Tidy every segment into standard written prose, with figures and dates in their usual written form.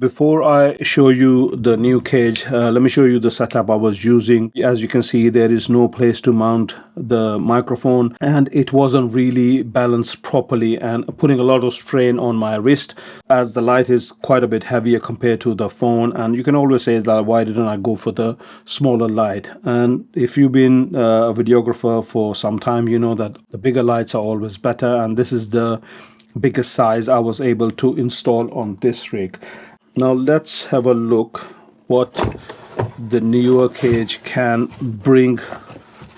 Before I show you the new cage, let me show you the setup I was using. As you can see, there is no place to mount the microphone, and it wasn't really balanced properly and putting a lot of strain on my wrist, as the light is quite a bit heavier compared to the phone. And you can always say that, why didn't I go for the smaller light? And if you've been a videographer for some time, you know that the bigger lights are always better, and this is the biggest size I was able to install on this rig. Now let's have a look what the Neewer cage can bring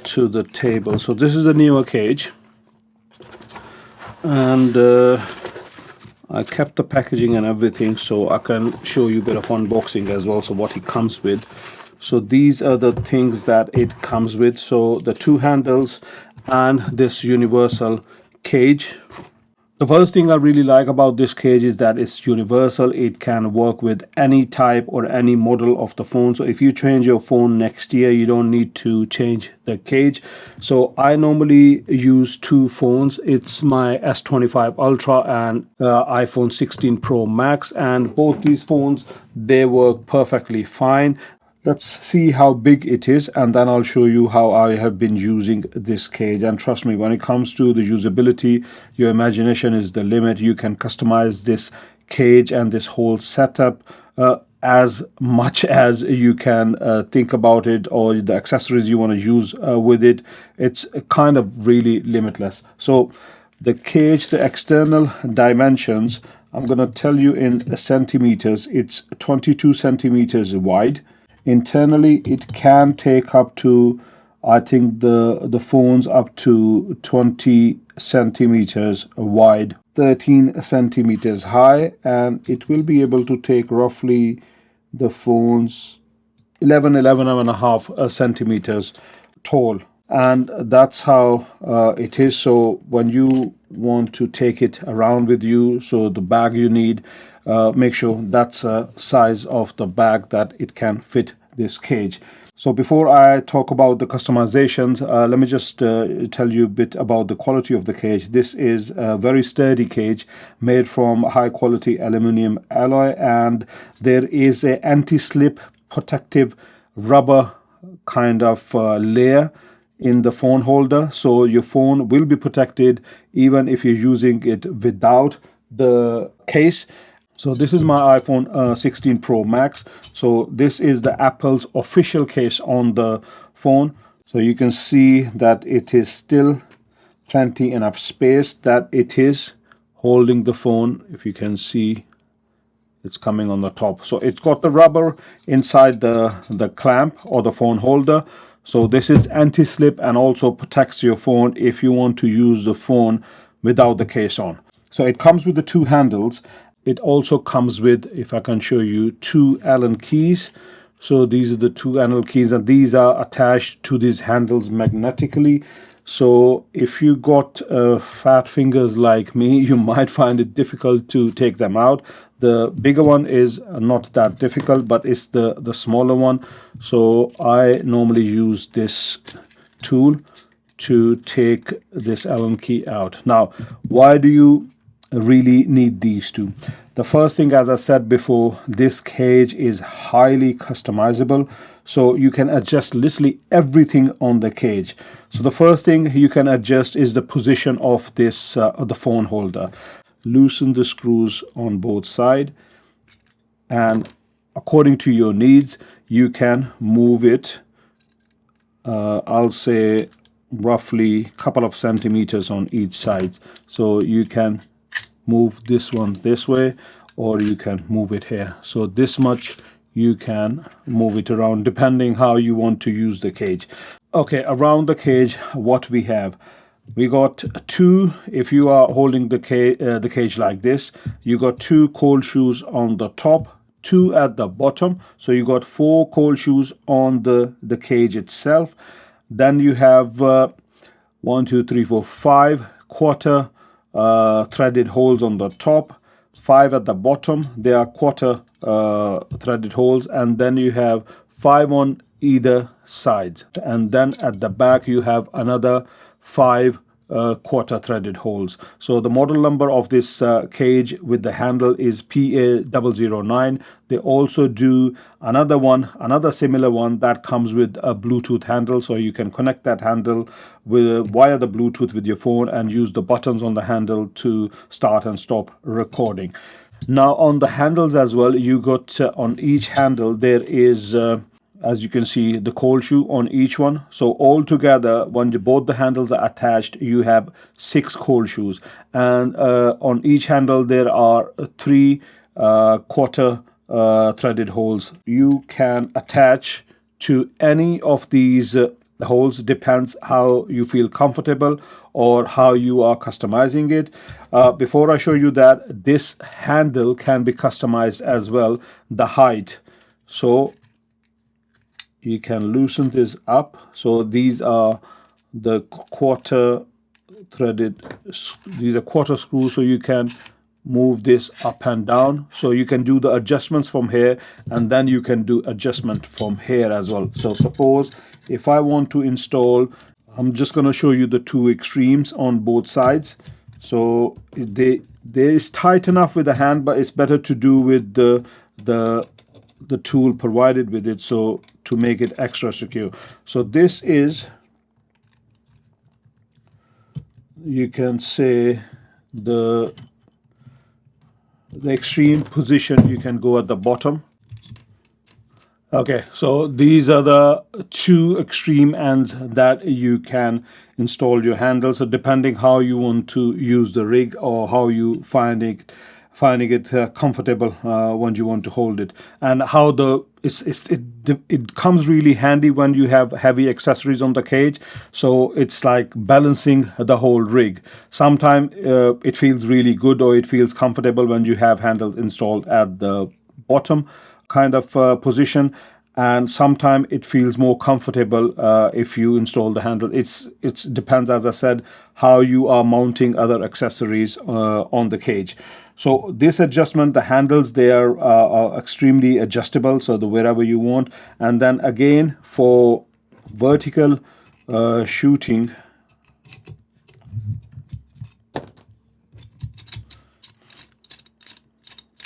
to the table. So this is the Neewer cage, and I kept the packaging and everything so I can show you a bit of unboxing as well, so what it comes with. So these are the things that it comes with. So the two handles and this universal cage. The first thing I really like about this cage is that it's universal. It can work with any type or any model of the phone. So if you change your phone next year, you don't need to change the cage. So I normally use two phones. It's my S25 Ultra and iPhone 16 Pro Max, and both these phones, they work perfectly fine. Let's see how big it is, and then I'll show you how I have been using this cage. And trust me, when it comes to the usability, your imagination is the limit. You can customize this cage and this whole setup as much as you can think about it, or the accessories you want to use with it. It's kind of really limitless. So the cage, the external dimensions, I'm going to tell you in centimeters. It's 22 centimeters wide. Internally, it can take up to, I think the phone's up to 20 centimeters wide, 13 centimeters high, and it will be able to take roughly the phone's 11 and a half centimeters tall. And that's how it is. So when you want to take it around with you, so the bag you need, make sure that's a size of the bag that it can fit this cage. So before I talk about the customizations, let me just tell you a bit about the quality of the cage. This is a very sturdy cage made from high quality aluminum alloy, and there is a anti-slip protective rubber kind of layer in the phone holder, so your phone will be protected even if you're using it without the case. So this is my iPhone 16 Pro Max. So this is the Apple's official case on the phone. So you can see that it is still plenty enough space, that it is holding the phone. If you can see, it's coming on the top. So it's got the rubber inside the clamp or the phone holder. So this is anti-slip and also protects your phone if you want to use the phone without the case on. So it comes with the two handles. It also comes with, if I can show you, two Allen keys. So these are the two Allen keys, and these are attached to these handles magnetically. So if you got fat fingers like me, you might find it difficult to take them out. The bigger one is not that difficult, but it's the smaller one. So I normally use this tool to take this Allen key out. Now, why do you really need these two? The first thing, as I said before, this cage is highly customizable, so you can adjust literally everything on the cage. So the first thing you can adjust is the position of this the phone holder. Loosen the screws on both sides, and according to your needs, you can move it, I'll say roughly a couple of centimeters on each side. So you can move this one this way, or you can move it here. So this much you can move it around depending how you want to use the cage. Okay, around the cage, what we have, we got two. If you are holding the cage like this, you got two cold shoes on the top, two at the bottom. So you got four cold shoes on the cage itself. Then you have 1, 2, 3, 4, 5 quarter threaded holes on the top, 5 at the bottom. They are quarter threaded holes, and then you have 5 on either side, and then at the back you have another 5 quarter threaded holes. So the model number of this cage with the handle is PA009. They also do another similar one that comes with a Bluetooth handle, so you can connect that handle with via the Bluetooth with your phone and use the buttons on the handle to start and stop recording. Now on the handles as well, you got on each handle there is as you can see, the cold shoe on each one. So all together, when both the handles are attached, you have 6 cold shoes. And on each handle, there are 3 quarter threaded holes. You can attach to any of these holes, depends how you feel comfortable or how you are customizing it. Before I show you that, this handle can be customized as well, the height. So you can loosen this up. So these are the quarter threaded, these are quarter screws, so you can move this up and down. So you can do the adjustments from here, and then you can do adjustment from here as well. So suppose if I want to install, I'm just going to show you the 2 extremes on both sides. So they is tight enough with the hand, but it's better to do with the tool provided with it, so to make it extra secure. So this is, you can say, the extreme position you can go at the bottom. Okay, so these are the 2 extreme ends that you can install your handle. So depending how you want to use the rig or how you finding it comfortable when you want to hold it, and how it comes really handy when you have heavy accessories on the cage. So it's like balancing the whole rig. Sometimes it feels really good, or it feels comfortable when you have handles installed at the bottom kind of position, and sometimes it feels more comfortable if you install the handle. It depends, as I said, how you are mounting other accessories on the cage. So this adjustment, the handles, they are extremely adjustable, so wherever you want. And then again, for vertical shooting,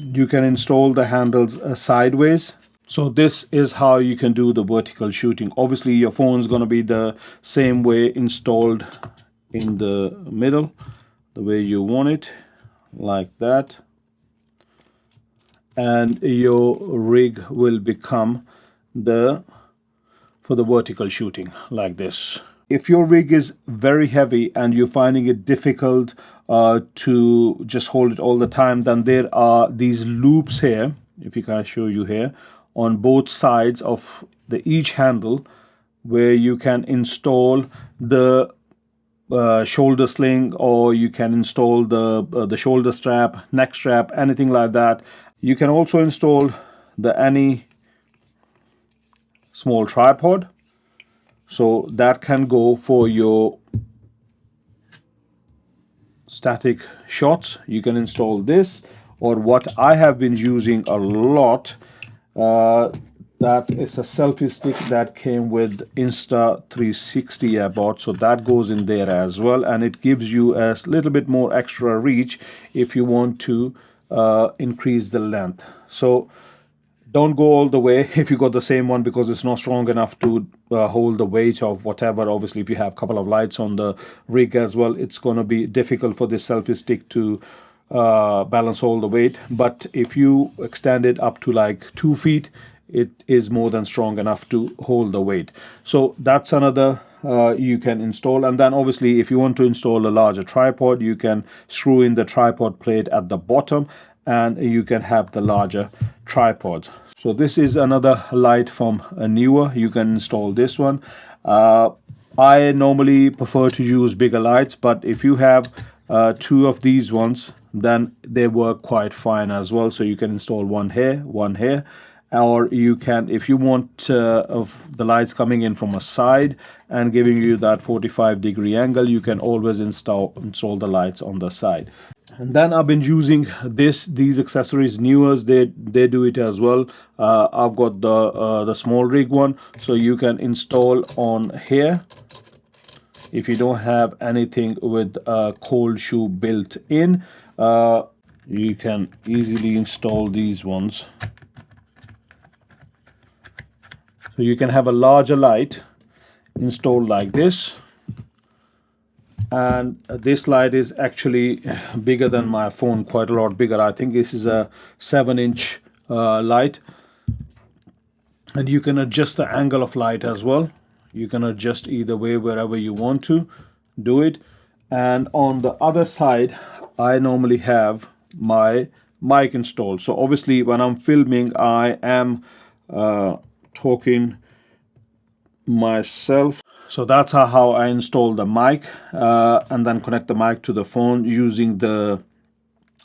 you can install the handles sideways. So this is how you can do the vertical shooting. Obviously your phone is going to be the same way installed in the middle, the way you want it, like that, and your rig will become for the vertical shooting like this. If your rig is very heavy and you're finding it difficult to just hold it all the time, then there are these loops here, if you can show you here, on both sides of each handle, where you can install the shoulder sling, or you can install the shoulder strap, neck strap, anything like that. You can also install any small tripod, so that can go for your static shots. You can install this, or what I have been using a lot, that is a selfie stick that came with Insta360 I bought, so that goes in there as well, and it gives you a little bit more extra reach if you want to increase the length. So don't go all the way if you got the same one, because it's not strong enough to hold the weight of whatever. Obviously if you have a couple of lights on the rig as well, it's going to be difficult for this selfie stick to balance all the weight. But if you extend it up to like 2 feet, it is more than strong enough to hold the weight. So that's another you can install. And then obviously if you want to install a larger tripod, you can screw in the tripod plate at the bottom, and you can have the larger tripods. So this is another light from Neewer. You can install this one. I normally prefer to use bigger lights, but if you have 2 of these ones, then they work quite fine as well. So you can install one here, or you can, if you want of the lights coming in from a side and giving you that 45-degree angle, you can always install the lights on the side. And then I've been using these accessories. Neewers, they do it as well. I've got the small rig one, so you can install on here. if you don't have anything with a cold shoe built in, you can easily install these ones. So you can have a larger light installed like this, and this light is actually bigger than my phone, quite a lot bigger. I think this is a 7-inch light, and you can adjust the angle of light as well. You can adjust either way, wherever you want to do it. And on the other side, I normally have my mic installed. So obviously when I'm filming, I am talking myself. So that's how I install the mic, and then connect the mic to the phone using the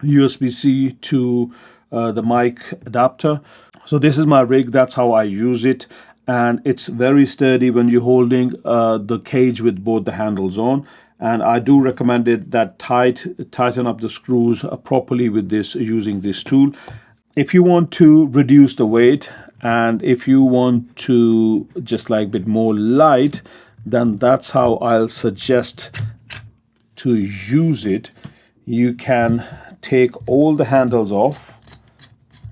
USB-C to the mic adapter. So this is my rig, that's how I use it, and it's very sturdy when you're holding the cage with both the handles on. And I do recommend it that tighten up the screws properly with this, using this tool. If you want to reduce the weight, and if you want to just like a bit more light, then that's how I'll suggest to use it. You can take all the handles off.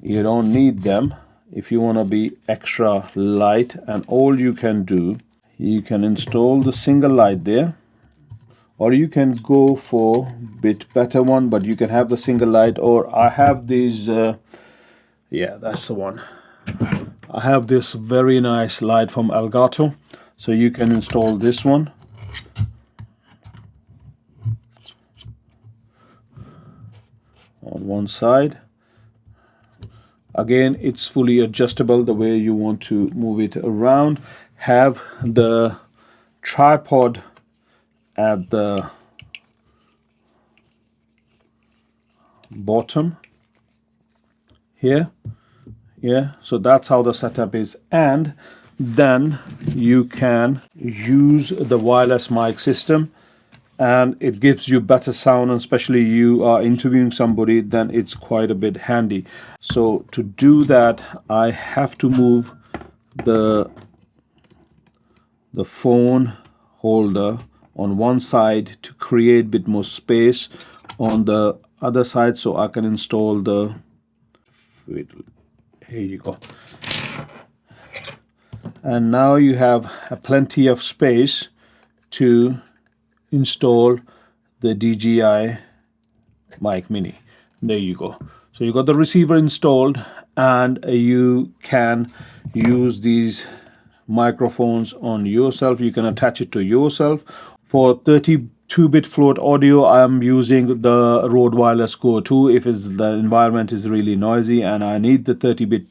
You don't need them if you want to be extra light, and all you can do, you can install the single light there, or you can go for a bit better one, but you can have the single light. Or I have these yeah, that's the one. I have this very nice light from Elgato, so you can install this one. On one side. Again, it's fully adjustable the way you want to move it around. Have the tripod at the bottom here. Yeah, so that's how the setup is. And then you can use the wireless mic system, and it gives you better sound, and especially you are interviewing somebody, then it's quite a bit handy. So to do that, I have to move the phone holder on one side to create a bit more space on the other side, so I can install the, here you go. And now you have plenty of space to install the DJI Mic Mini. There you go. So you got the receiver installed, and you can use these microphones on yourself. You can attach it to yourself. For 32-bit float audio, I am using the Rode Wireless Go 2 if the environment is really noisy and I need the 30-bit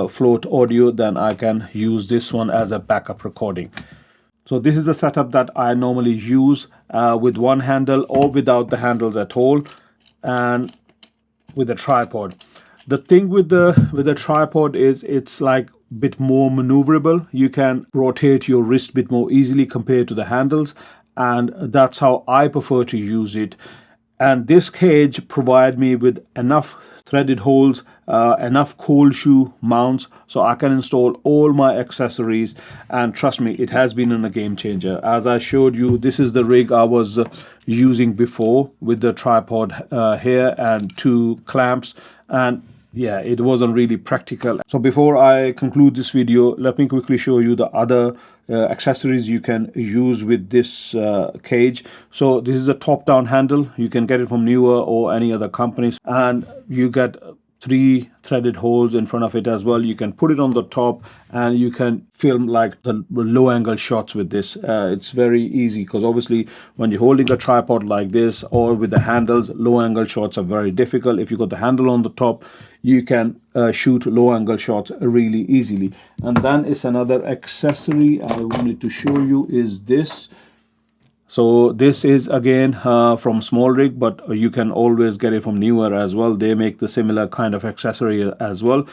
float audio, then I can use this one as a backup recording. So this is the setup that I normally use with one handle or without the handles at all, and with a tripod. The thing with the tripod is it's like a bit more maneuverable. You can rotate your wrist a bit more easily compared to the handles, and that's how I prefer to use it. And this cage provides me with enough threaded holes, enough cold shoe mounts, so I can install all my accessories. And trust me, it has been a game changer. As I showed you, this is the rig I was using before with the tripod here and 2 clamps, and yeah, it wasn't really practical. So before I conclude this video, let me quickly show you the other accessories you can use with this cage. So this is a top-down handle. You can get it from Neewer or any other companies, and you get 3 threaded holes in front of it as well. You can put it on the top and you can film like the low angle shots with this. It's very easy because obviously when you're holding a tripod like this or with the handles, low angle shots are very difficult. If you got the handle on the top, you can shoot low angle shots really easily. And then it's another accessory I wanted to show you is this. So this is again from Small Rig, but you can always get it from Neewer as well. They make the similar kind of accessory as well.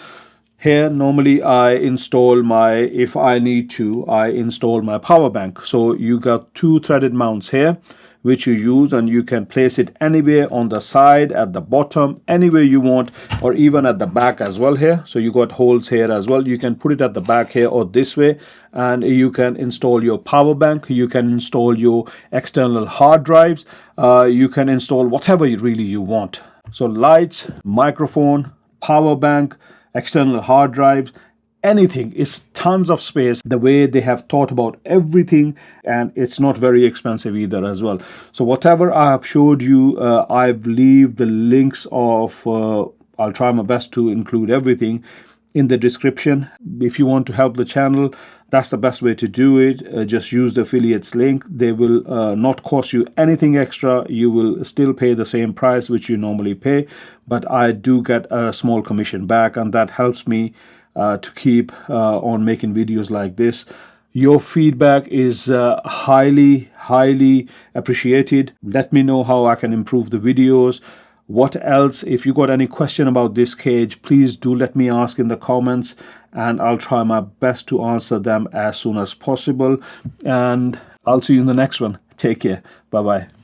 Here, normally I install if I need to, I install my power bank. So you got two threaded mounts here, which you use, and you can place it anywhere on the side, at the bottom, anywhere you want, or even at the back as well here. So you got holes here as well. You can put it at the back here or this way, and you can install your power bank. You can install your external hard drives. You can install whatever you want. So lights, microphone, power bank, external hard drives, anything. Is tons of space. The way they have thought about everything, and it's not very expensive either as well. So whatever I have showed you, I've leave the links of I'll try my best to include everything in the description. If you want to help the channel, that's the best way to do it. Just use the affiliates link. They will not cost you anything extra. You will still pay the same price which you normally pay, but I do get a small commission back, and that helps me to keep on making videos like this. Your feedback is highly appreciated. Let me know how I can improve the videos. What else? If you got any question about this cage, please do let me ask in the comments, and I'll try my best to answer them as soon as possible. And I'll see you in the next one. Take care. Bye bye.